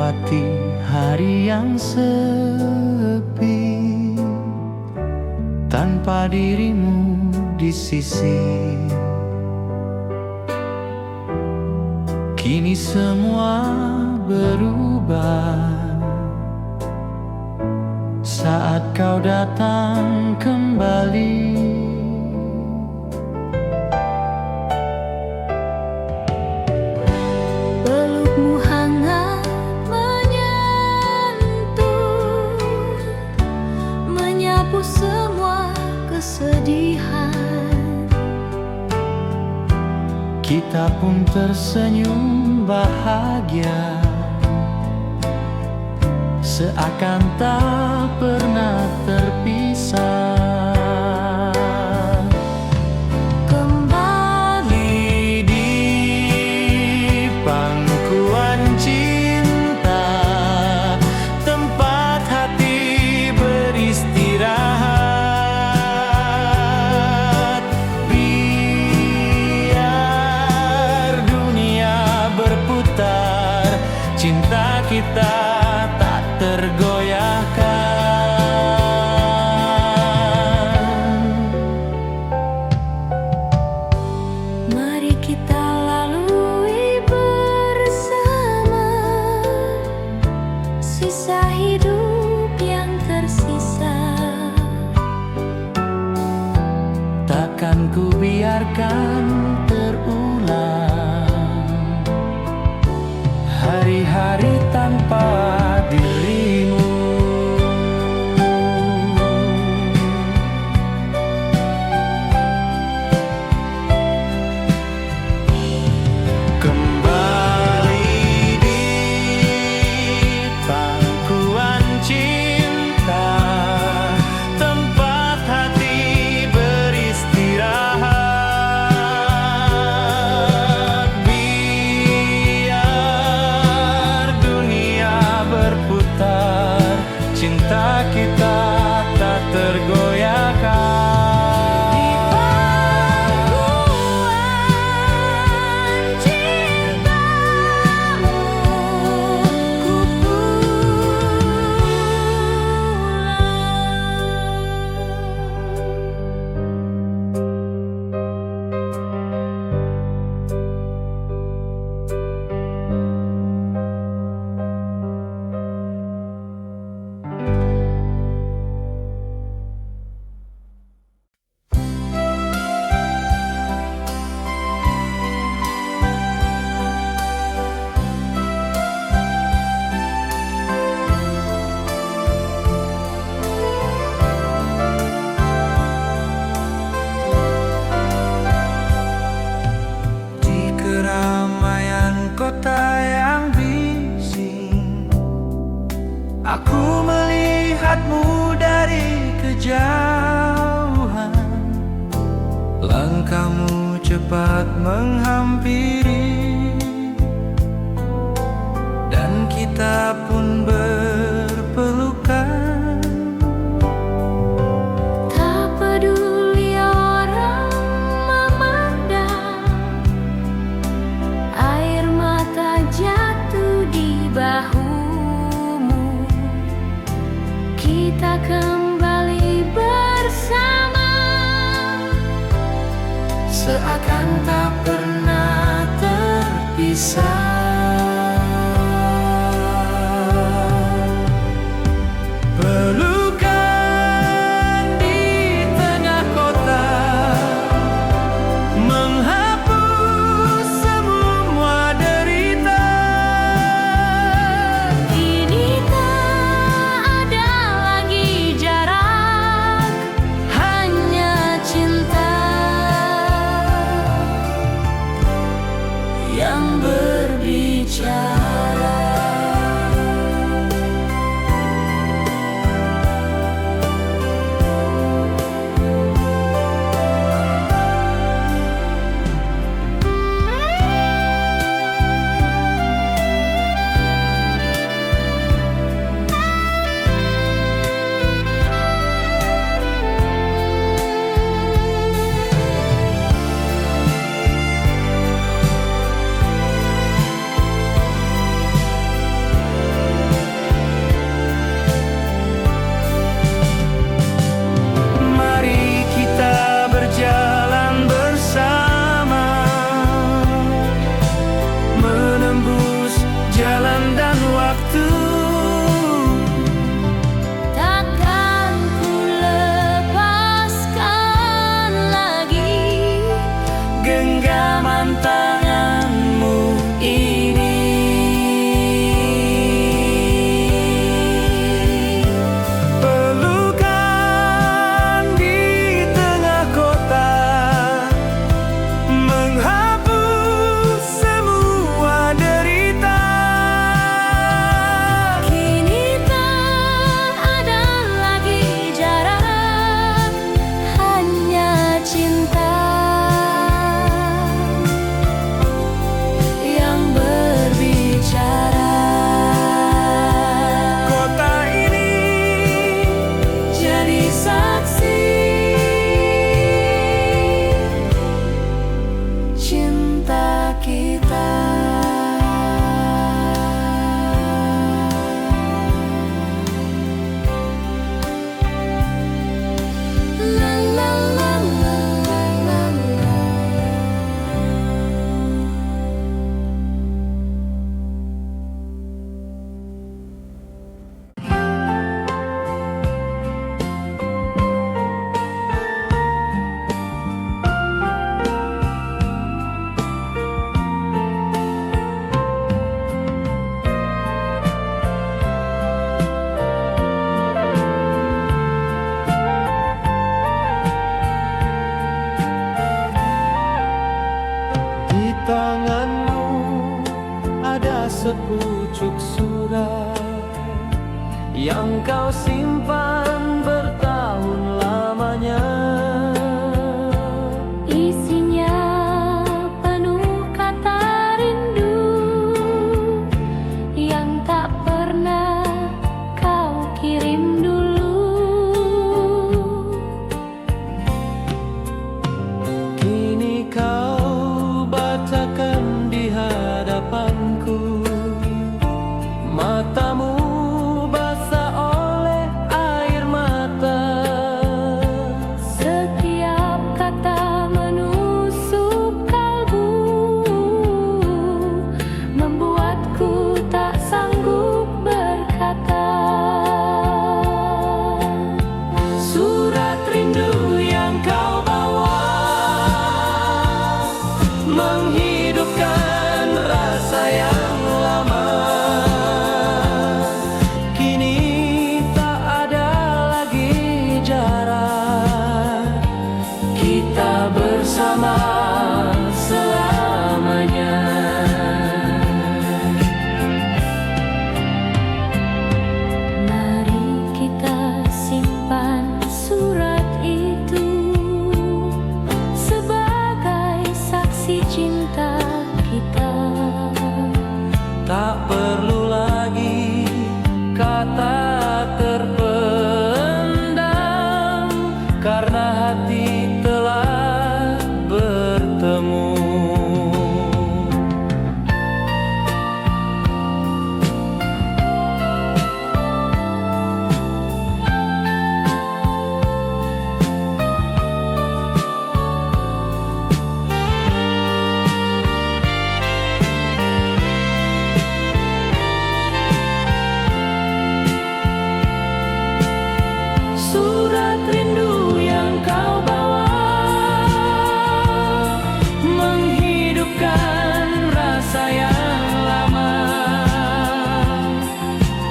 melewati hari yang sepi tanpa dirimu di sisi. Kini semua berubah saat kau datang kembali. Pelukmu hangat menyentuh, menyapu semua kesedihan. Kita pun tersenyum bahagia, seakan tak pernah terpisah. Kembali di pangkuan cinta, tempat hati beristirahat. Biar dunia berputar, cinta kita tak tergoyahkan. Mari kita lalui bersama sisa hidup yang tersisa. Takkan ku biarkan terulang hari-hari tanpa dirimu. Kembali di pangkuan cinta, tempat hati beristirahat. Biar dunia berputar, cinta kita tak tergoyahkan. Kota yang bising, aku melihatmu dari kejauhan. Langkahmu cepat menghampiri, dan kita pun berpelukan. Tak peduli orang memandang, air mata jatuh di bahumu. Kita kembali bersama, Seakan tak pernah terpisah. Pelukan di tengah kota menghapus semua derita. kini tak ada lagi jarak, hanya cinta yang berbeda. waktu. Takkan ku lepaskan lagi Genggaman tanganmu ini. Pelukan di tengah kota menghapus semua derita. kini tak ada lagi jarak, hanya cinta yang berbicara. Kota ini Jadi saksi cinta kita. La la la la la la. di tanganmu ada sepucuk surat yang kau simpan bertahun lamanya. Isinya penuh kata rindu yang tak pernah kau kirim dulu. Kini kau bacakan di hadapanku, matamu basah oleh air mata. Setiap kata menusuk kalbu, membuatku tak sanggup berkata. Surat rindu yang kau bawa menghidupkan rasa yang lama. Kini tak ada lagi jarak, kita bersama selamanya. Mari kita simpan surat itu sebagai saksi cinta kita. Tak perlu lagi kata terpendam, karena hati telah bertemu. Surat rindu yang kau bawa menghidupkan rasa yang lama.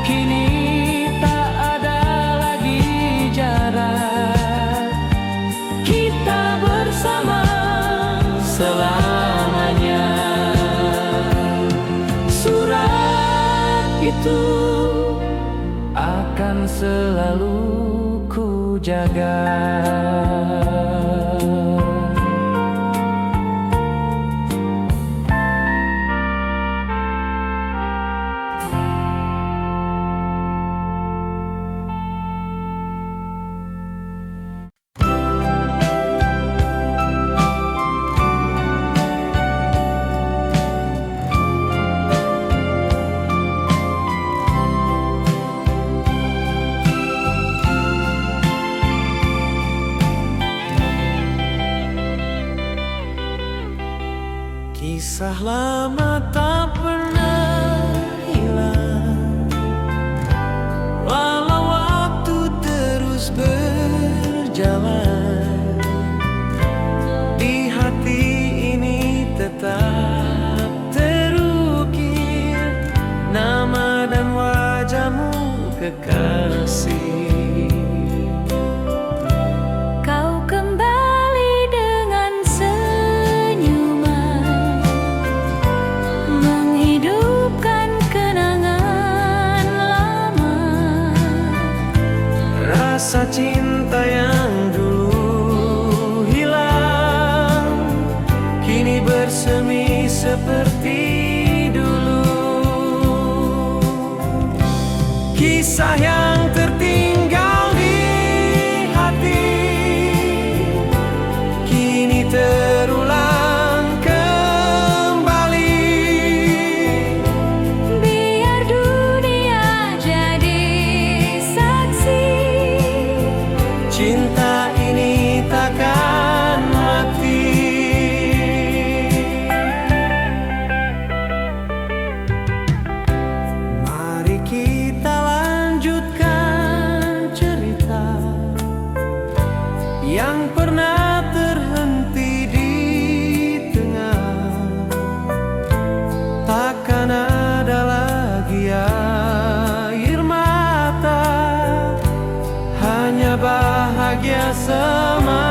Kini tak ada lagi jarak, kita bersama selamanya. Surat itu akan selalu ku jaga. kekasih. Kau kembali dengan senyuman, menghidupkan kenangan lama. Rasa cinta yang dulu hilang kini bersemi seperti dulu. Kisah yang tertinggal di hati kini terulang kembali. Biar dunia jadi saksi, Cinta ini takkan mati. Mari kita lanjutkan cerita yang pernah terhenti di tengah. Takkan ada lagi air mata, hanya bahagia selamanya.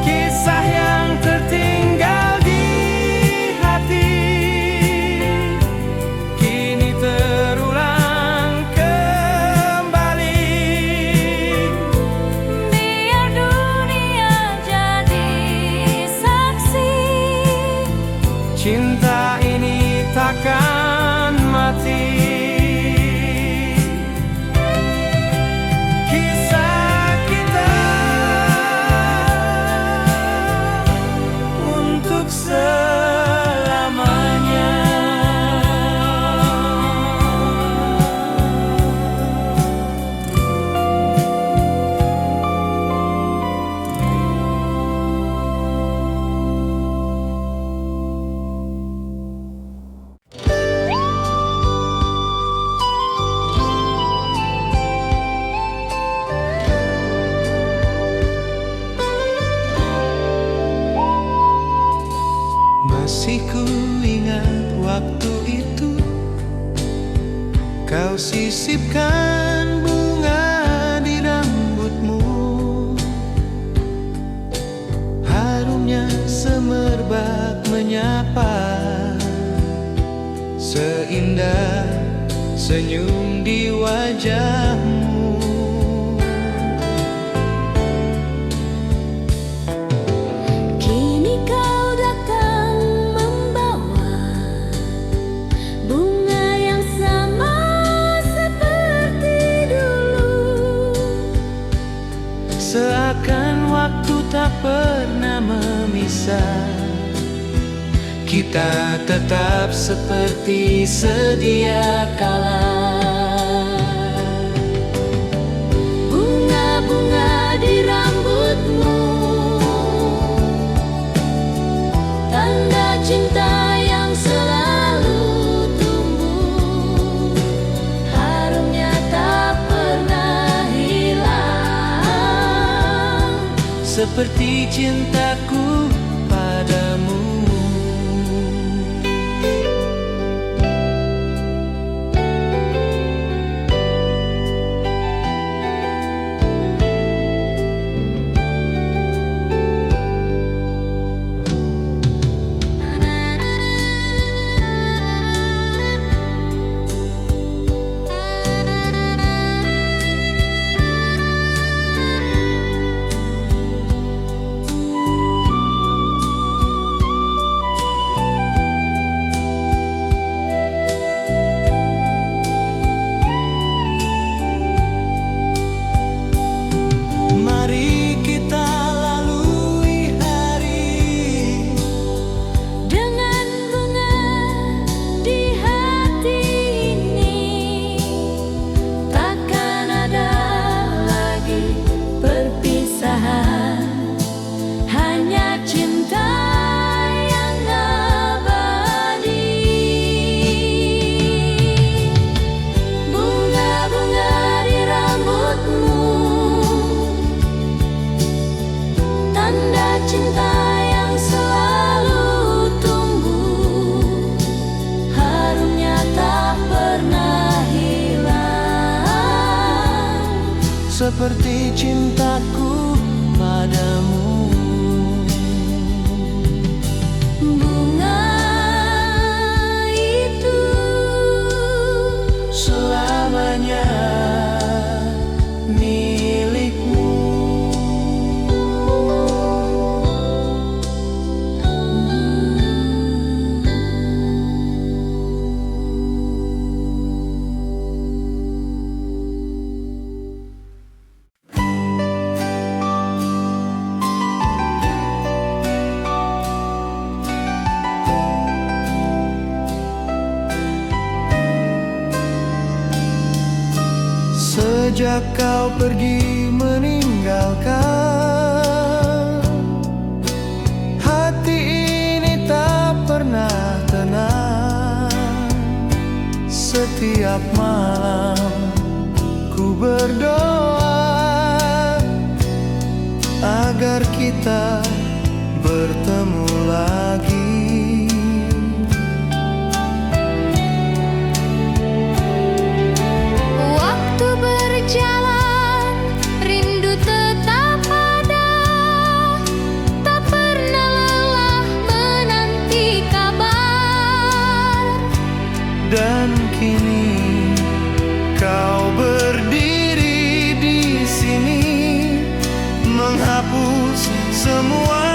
Kisah yang tertinggal di hati kini terulang kembali. biar dunia jadi saksi. Cinta ini takkan mati. Kisah kita untuk selamanya. Masih ku ingat waktu itu, kau sisipkan bunga di rambutmu. Harumnya semerbak menyapa, seindah senyum di wajahmu. Kini kau datang membawa bunga yang sama seperti dulu. Seakan waktu tak pernah memisah, kita tetap seperti sedia kala. Bunga-bunga di rambutmu, tanda cinta yang selalu tumbuh. Harumnya tak pernah hilang, Seperti cintaku padamu. seperti cintaku padamu. Bunga itu Selamanya milikmu. Sejak kau pergi meninggalkan, hati ini tak pernah tenang. Setiap malam ku berdoa agar kita bertemu lagi. waktu berjalan, rindu tetap ada, tak pernah lelah menanti kabar. Dan kini kau berdiri di sini, menghapus semua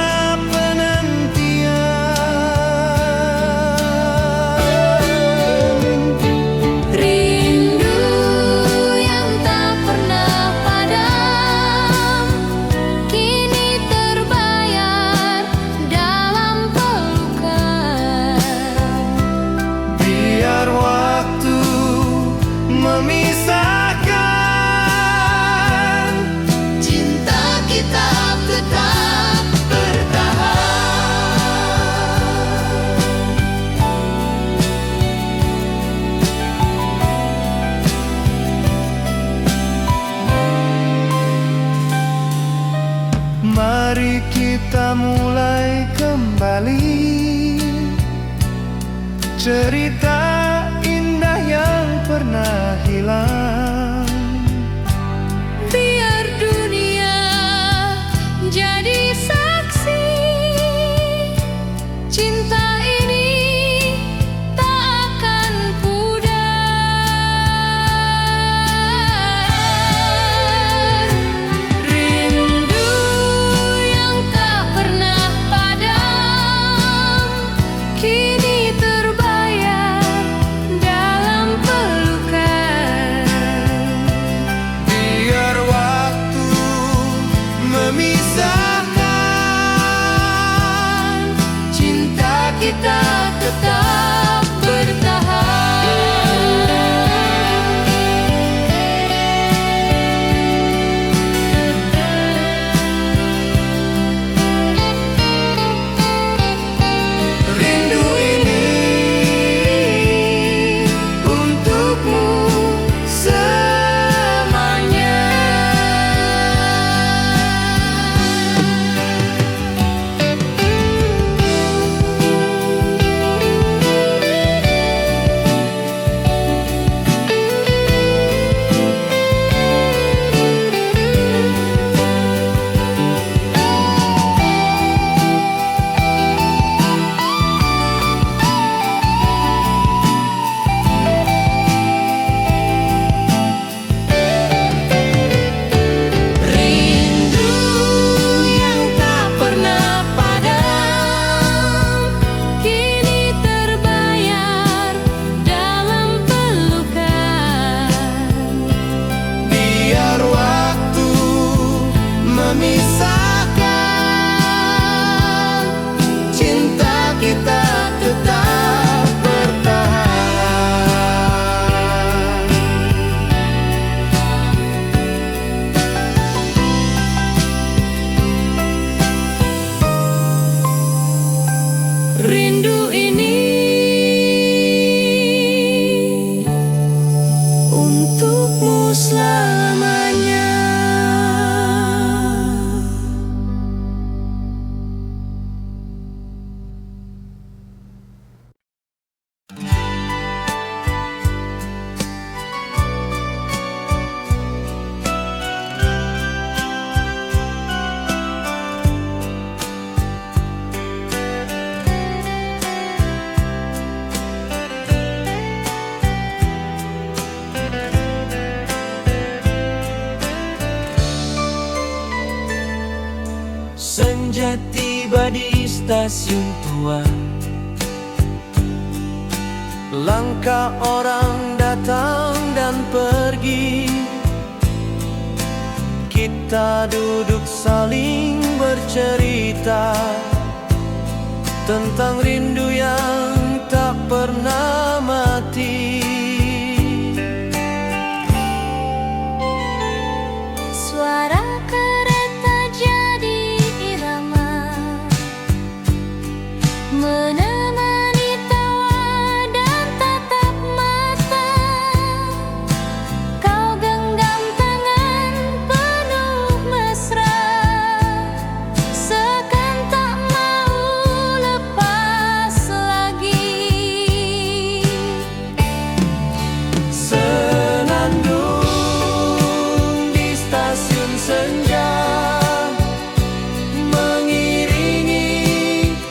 penantian. Rindu yang tak pernah padam, kini terbayar dalam pelukan. Biar waktu memisahkan, cinta kita tetap bertahan. Mari kita mulai kembali cerita indah yang pernah hilang. Biar dunia jadi saksi, cinta ini tak akan pudar. Rindu yang tak pernah padam, kini terbayar dalam pelukan. senja tiba di stasiun tua. Langkah orang datang dan pergi. Kita duduk saling bercerita tentang rindu yang tak pernah mati. Suara kereta jadi irama, menemani tawa dan tatap mata. Kau genggam tangan penuh mesra, seakan tak mau lepas lagi. Senandung di stasiun senja, mengiringi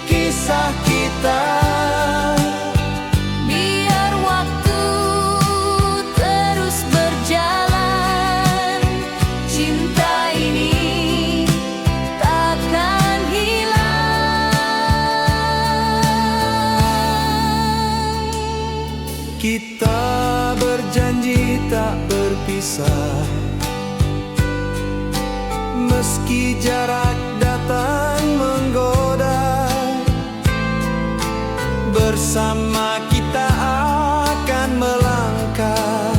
kisah kita. Biar waktu terus berjalan, cinta ini takkan hilang. Kita berjanji tak berpisah, meski jarak datang menggoda. Bersama kita akan melangkah,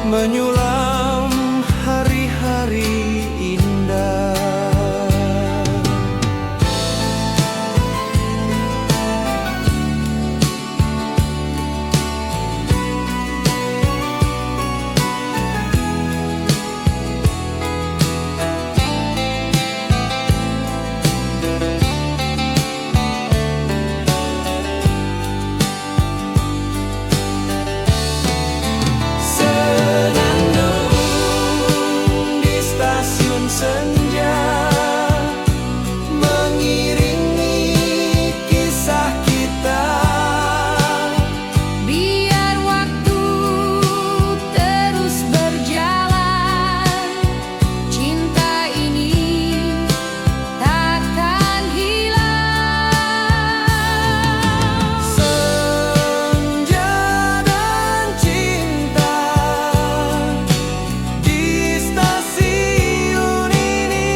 menyulam hari-hari indah. Senandung di stasiun senja, mengiringi kisah kita. Biar waktu terus berjalan, cinta ini takkan hilang. Senja dan cinta di stasiun ini.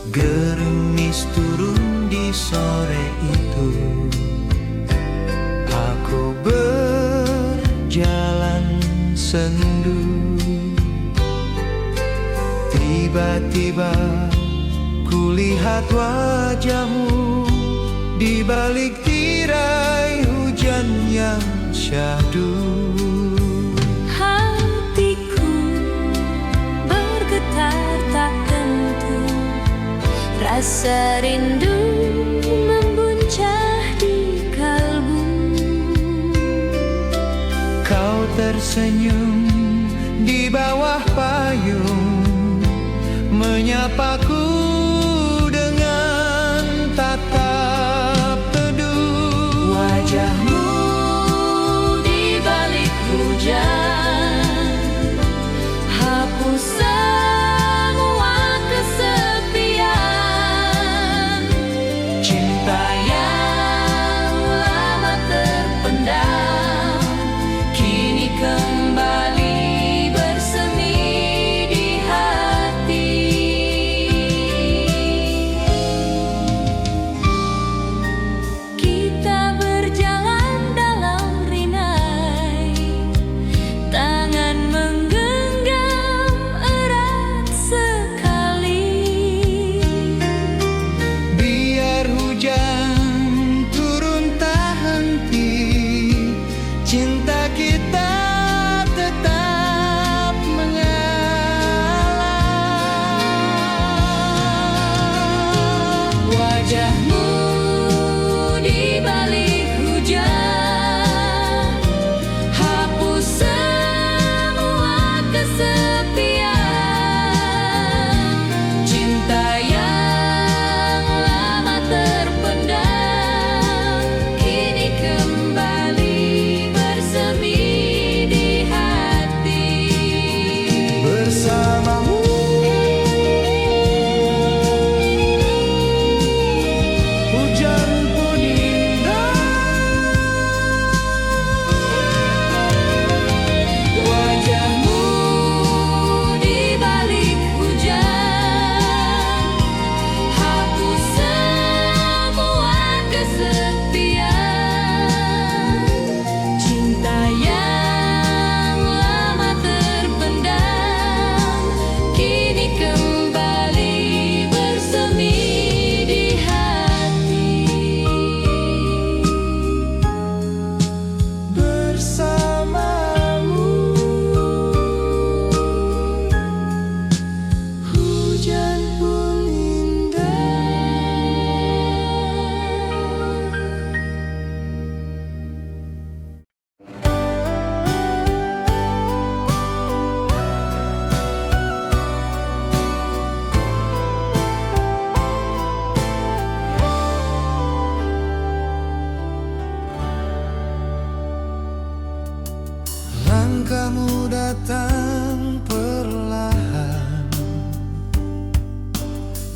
Gerimis turun di sore itu, aku berjalan sendu. Tiba-tiba kulihat wajahmu di balik tirai hujan yang syahdu. Hatiku bergetar tak tentu, rasa rindu membuncah di kalbu. Kau tersenyum di bawah payung, menyapaku dengan tatap teduh. Wajahmu di balik hujan, hapus semua kesepian. Cinta Yang lama terpendam kini kembali bersemi di hati.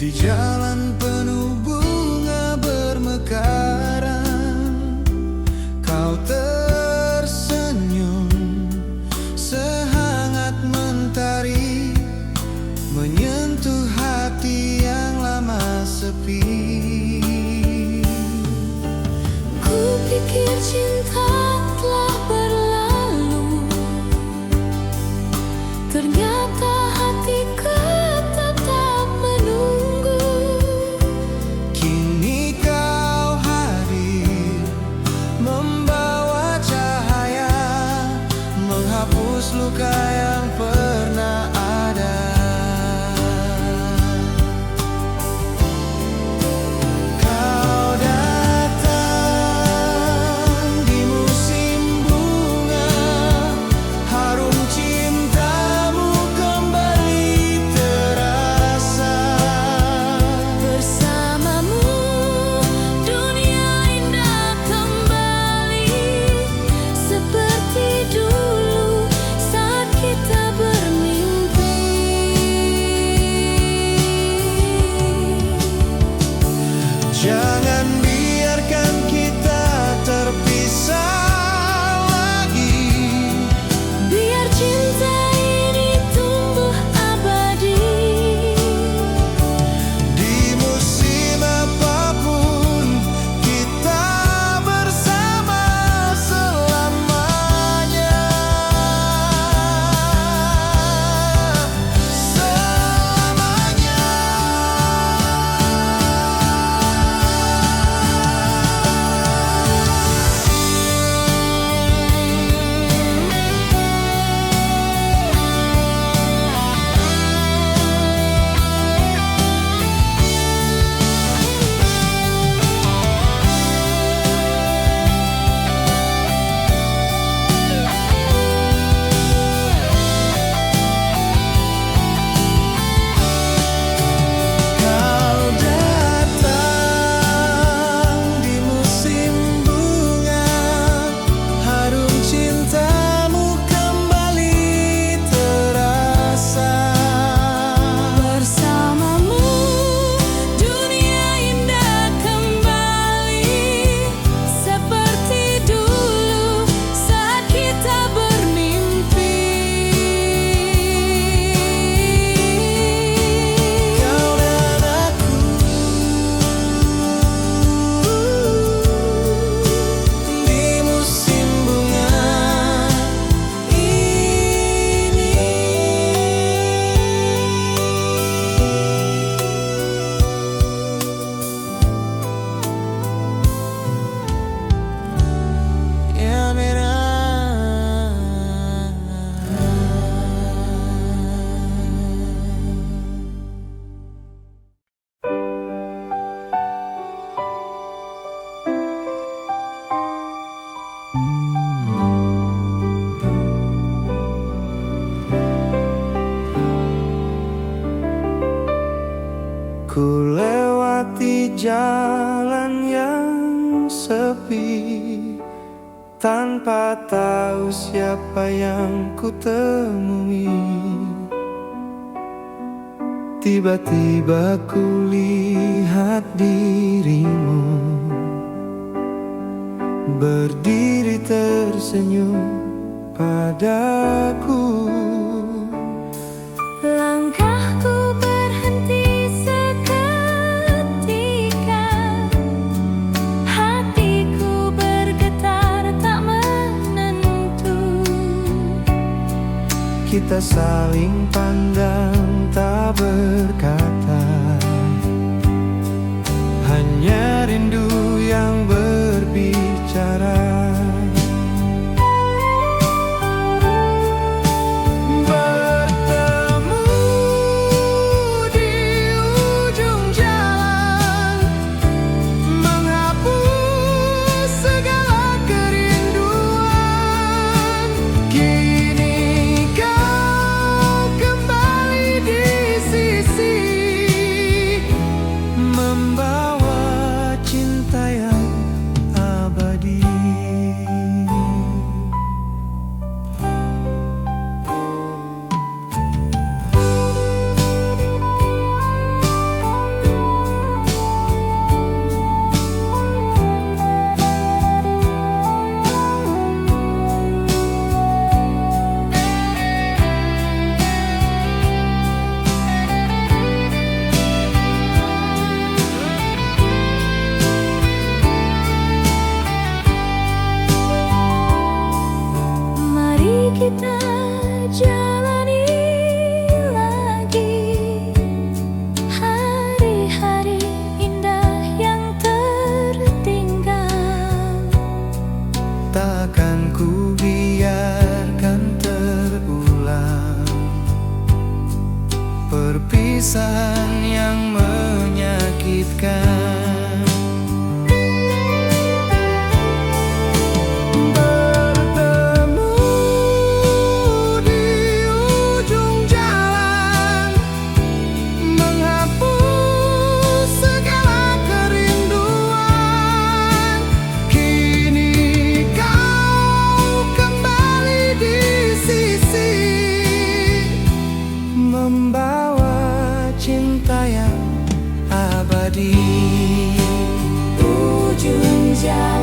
Di jalan penuh bunga bermekaran, kau tersenyum sehangat mentari, menyentuh hati yang lama sepi. Ku pikir cinta telah berlalu, ternyata hatiku tetap menunggu. Kini kau hadir, membawa cahaya, menghapus luka yang pernah ada. Kau datang di musim bunga, harum cintamu kembali terasa. Bersamamu dunia indah kembali, seperti dulu saat kita bermimpi. Jangan biarkan kita terpisah lagi. Biar cinta ini tumbuh abadi. Di musim apapun kita bersama selamanya. Selamanya. Kau datang di musim bunga, harum cintamu kembali terasa. Bersamamu dunia indah kembali, seperti dulu saat kita bermimpi. Kau dan aku di musim bunga ini. Ya Ku lewati jalan yang sepi, tanpa tahu siapa yang ku temui. Tiba-tiba ku lihat dirimu berdiri tersenyum padaku. Langkahku berhenti seketika, hatiku bergetar tak menentu. Kita saling pandang tak berkata, hanya rindu yang berbicara. Bertemu di ujung jalan, menghapus segala kerinduan. Kini kau kembali di sisi, abadi. ujung jalan.